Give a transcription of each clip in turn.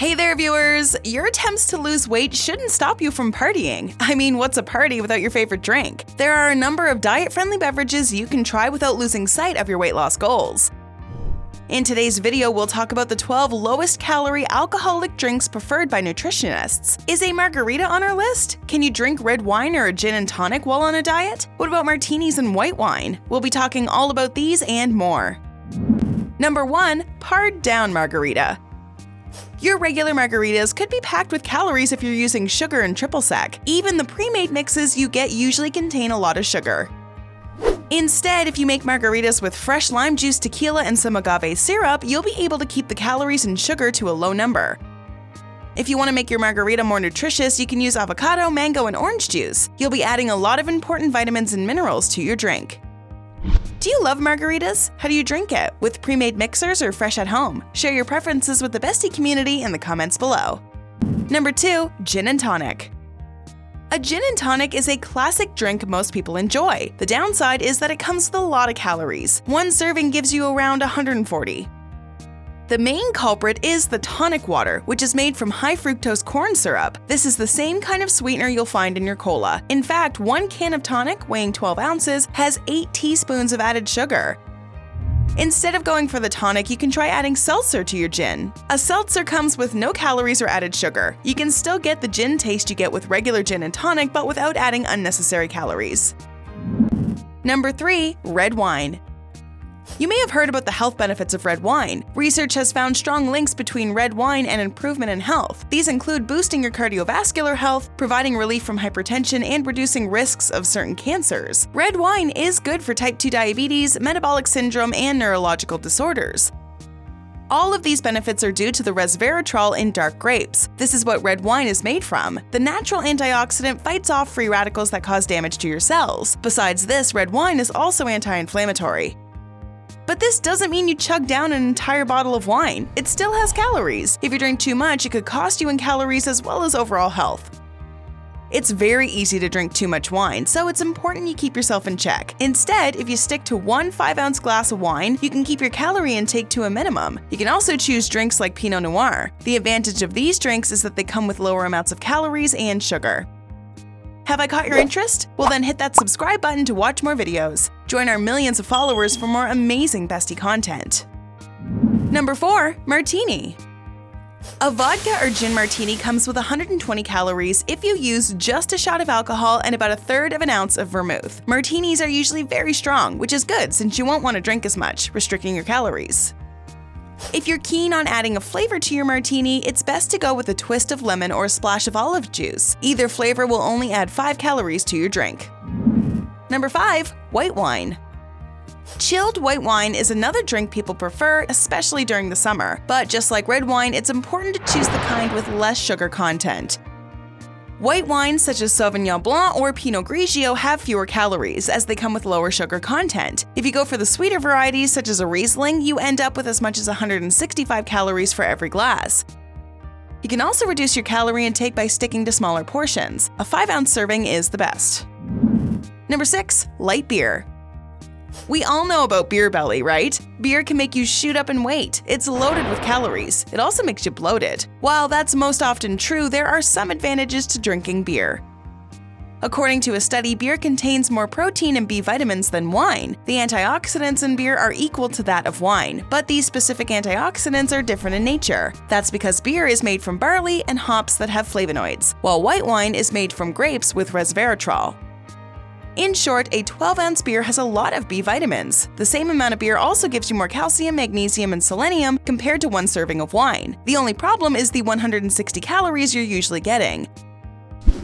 Hey there, viewers! Your attempts to lose weight shouldn't stop you from partying. I mean, what's a party without your favorite drink? There are a number of diet-friendly beverages you can try without losing sight of your weight loss goals. In today's video, we'll talk about the 12 lowest-calorie alcoholic drinks preferred by nutritionists. Is a margarita on our list? Can you drink red wine or a gin and tonic while on a diet? What about martinis and white wine? We'll be talking all about these and more. Number 1. Pared down margarita. Your regular margaritas could be packed with calories if you're using sugar and triple sec. Even the pre-made mixes you get usually contain a lot of sugar. Instead, if you make margaritas with fresh lime juice, tequila, and some agave syrup, you'll be able to keep the calories and sugar to a low number. If you want to make your margarita more nutritious, you can use avocado, mango, and orange juice. You'll be adding a lot of important vitamins and minerals to your drink. Do you love margaritas? How do you drink it? With pre-made mixers or fresh at home? Share your preferences with the Bestie community in the comments below. Number 2. Gin and tonic. A gin and tonic is a classic drink most people enjoy. The downside is that it comes with a lot of calories. One serving gives you around 140. The main culprit is the tonic water, which is made from high fructose corn syrup. This is the same kind of sweetener you'll find in your cola. In fact, one can of tonic, weighing 12 ounces, has 8 teaspoons of added sugar. Instead of going for the tonic, you can try adding seltzer to your gin. A seltzer comes with no calories or added sugar. You can still get the gin taste you get with regular gin and tonic, but without adding unnecessary calories. Number 3. Red wine. You may have heard about the health benefits of red wine. Research has found strong links between red wine and improvement in health. These include boosting your cardiovascular health, providing relief from hypertension, and reducing risks of certain cancers. Red wine is good for type 2 diabetes, metabolic syndrome, and neurological disorders. All of these benefits are due to the resveratrol in dark grapes. This is what red wine is made from. The natural antioxidant fights off free radicals that cause damage to your cells. Besides this, red wine is also anti-inflammatory. But this doesn't mean you chug down an entire bottle of wine. It still has calories. If you drink too much, it could cost you in calories as well as overall health. It's very easy to drink too much wine, so it's important you keep yourself in check. Instead, if you stick to one 5-ounce glass of wine, you can keep your calorie intake to a minimum. You can also choose drinks like Pinot Noir. The advantage of these drinks is that they come with lower amounts of calories and sugar. Have I caught your interest? Well then hit that subscribe button to watch more videos. Join our millions of followers for more amazing Bestie content. Number 4. Martini. A vodka or gin martini comes with 120 calories if you use just a shot of alcohol and about 1/3 of an ounce of vermouth. Martinis are usually very strong, which is good since you won't want to drink as much, restricting your calories. If you're keen on adding a flavor to your martini, it's best to go with a twist of lemon or a splash of olive juice. Either flavor will only add 5 calories to your drink. Number 5. White wine. Chilled white wine is another drink people prefer, especially during the summer. But just like red wine, it's important to choose the kind with less sugar content. White wines such as Sauvignon Blanc or Pinot Grigio have fewer calories, as they come with lower sugar content. If you go for the sweeter varieties such as a Riesling, you end up with as much as 165 calories for every glass. You can also reduce your calorie intake by sticking to smaller portions. A 5-ounce serving is the best. Number 6. Light beer. We all know about beer belly, right? Beer can make you shoot up in weight. It's loaded with calories. It also makes you bloated. While that's most often true, there are some advantages to drinking beer. According to a study, beer contains more protein and B vitamins than wine. The antioxidants in beer are equal to that of wine, but these specific antioxidants are different in nature. That's because beer is made from barley and hops that have flavonoids, while white wine is made from grapes with resveratrol. In short, a 12-ounce beer has a lot of B vitamins. The same amount of beer also gives you more calcium, magnesium, and selenium compared to one serving of wine. The only problem is the 160 calories you're usually getting.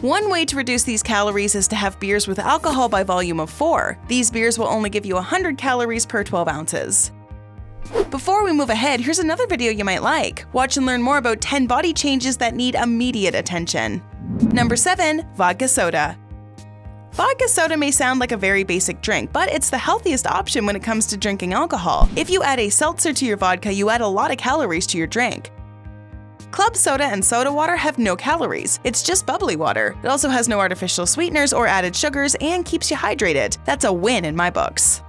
One way to reduce these calories is to have beers with alcohol by volume of 4. These beers will only give you 100 calories per 12 ounces. Before we move ahead, here's another video you might like. Watch and learn more about 10 body changes that need immediate attention. Number 7. Vodka soda. Vodka soda may sound like a very basic drink, but it's the healthiest option when it comes to drinking alcohol. If you add a seltzer to your vodka, you add a lot of calories to your drink. Club soda and soda water have no calories. It's just bubbly water. It also has no artificial sweeteners or added sugars and keeps you hydrated. That's a win in my books.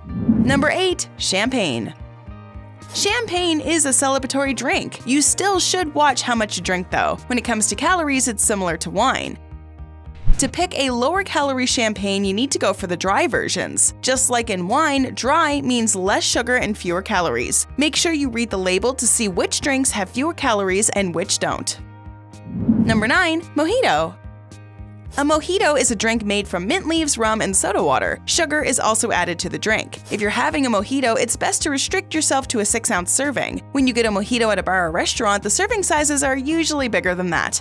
Number 8. Champagne. Champagne is a celebratory drink. You still should watch how much you drink though. When it comes to calories, it's similar to wine. To pick a lower-calorie champagne, you need to go for the dry versions. Just like in wine, dry means less sugar and fewer calories. Make sure you read the label to see which drinks have fewer calories and which don't. Number 9. Mojito. A mojito is a drink made from mint leaves, rum, and soda water. Sugar is also added to the drink. If you're having a mojito, it's best to restrict yourself to a 6-ounce serving. When you get a mojito at a bar or restaurant, the serving sizes are usually bigger than that.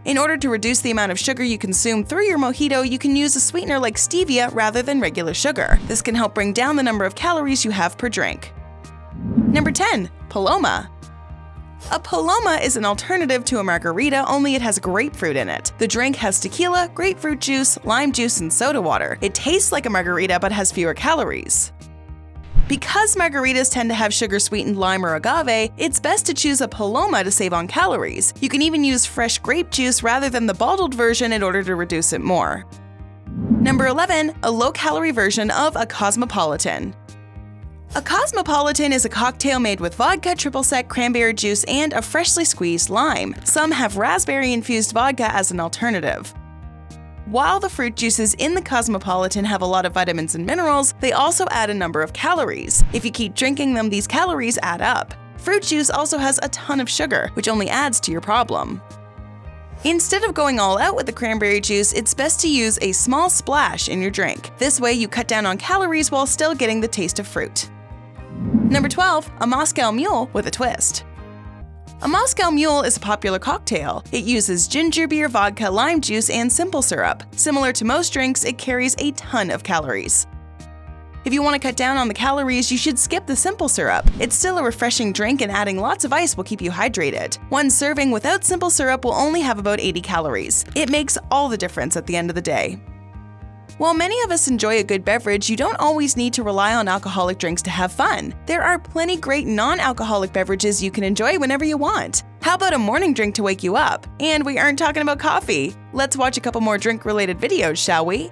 In order to reduce the amount of sugar you consume through your mojito, you can use a sweetener like stevia rather than regular sugar. This can help bring down the number of calories you have per drink. Number 10. Paloma. A Paloma is an alternative to a margarita, only it has grapefruit in it. The drink has tequila, grapefruit juice, lime juice, and soda water. It tastes like a margarita but has fewer calories. Because margaritas tend to have sugar-sweetened lime or agave, it's best to choose a Paloma to save on calories. You can even use fresh grape juice rather than the bottled version in order to reduce it more. Number 11. A low-calorie version of a cosmopolitan. A cosmopolitan is a cocktail made with vodka, triple sec, cranberry juice, and a freshly squeezed lime. Some have raspberry-infused vodka as an alternative. While the fruit juices in the cosmopolitan have a lot of vitamins and minerals, they also add a number of calories. If you keep drinking them, these calories add up. Fruit juice also has a ton of sugar, which only adds to your problem. Instead of going all out with the cranberry juice, it's best to use a small splash in your drink. This way you cut down on calories while still getting the taste of fruit. Number 12. A Moscow Mule with a twist. A Moscow Mule is a popular cocktail. It uses ginger beer, vodka, lime juice, and simple syrup. Similar to most drinks, it carries a ton of calories. If you want to cut down on the calories, you should skip the simple syrup. It's still a refreshing drink and adding lots of ice will keep you hydrated. One serving without simple syrup will only have about 80 calories. It makes all the difference at the end of the day. While many of us enjoy a good beverage, you don't always need to rely on alcoholic drinks to have fun. There are plenty great non-alcoholic beverages you can enjoy whenever you want. How about a morning drink to wake you up? And we aren't talking about coffee. Let's watch a couple more drink-related videos, shall we?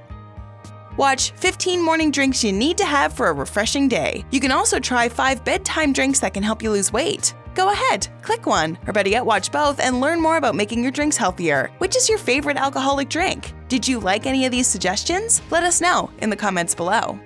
Watch 15 morning drinks you need to have for a refreshing day. You can also try 5 bedtime drinks that can help you lose weight. Go ahead, click one, or better yet, watch both and learn more about making your drinks healthier. Which is your favorite alcoholic drink? Did you like any of these suggestions? Let us know in the comments below.